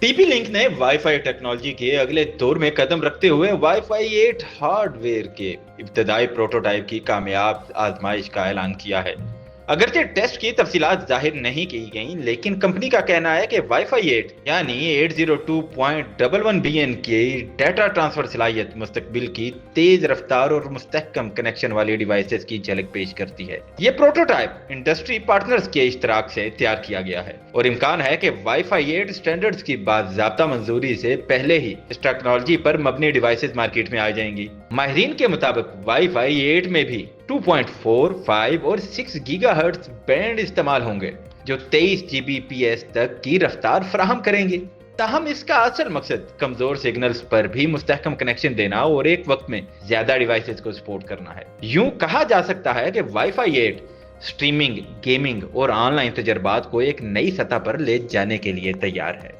TP link ने wifi technology के अगले दौर में कदम रखते हुए वाईफाई 8 हार्डवेयर के इब्तदाई प्रोटोटाइप की कामयाब आजमाइश का ऐलान किया है। अगरचे टेस्ट की तफसीलात जाहिर नहीं की गई, लेकिन कंपनी का कहना है कि वाईफाई 8 यानी 802.11 बीएन की डाटा ट्रांसफर सलाहियत मुस्तकबिल की तेज रफ्तार और मुस्तहकम कनेक्शन वाली डिवाइसेस की झलक पेश करती है। ये प्रोटोटाइप इंडस्ट्री पार्टनर्स के इश्तराक से तैयार किया गया है और इम्कान है कि वाईफाई 8 स्टैंडर्ड्स की बाज़ाब्ता मंजूरी से पहले ही इस टेक्नोलॉजी पर मबनी डिवाइसेस मार्केट में आ जाएंगी। माहिरीन के मुताबिक वाईफाई 8 में भी 2.4, 5 और 6 गीगाहर्ट्ज बैंड इस्तेमाल होंगे, जो 23 जीबीपीएस तक की रफ्तार फराहम करेंगे। ताहम इसका असल मकसद कमजोर सिग्नल्स पर भी मुस्तहकम कनेक्शन देना और एक वक्त में ज्यादा डिवाइसेस को सपोर्ट करना है। यूं कहा जा सकता है कि वाईफाई 8 स्ट्रीमिंग, गेमिंग और ऑनलाइन तजर्बात को एक नई सतह पर ले जाने के लिए तैयार है।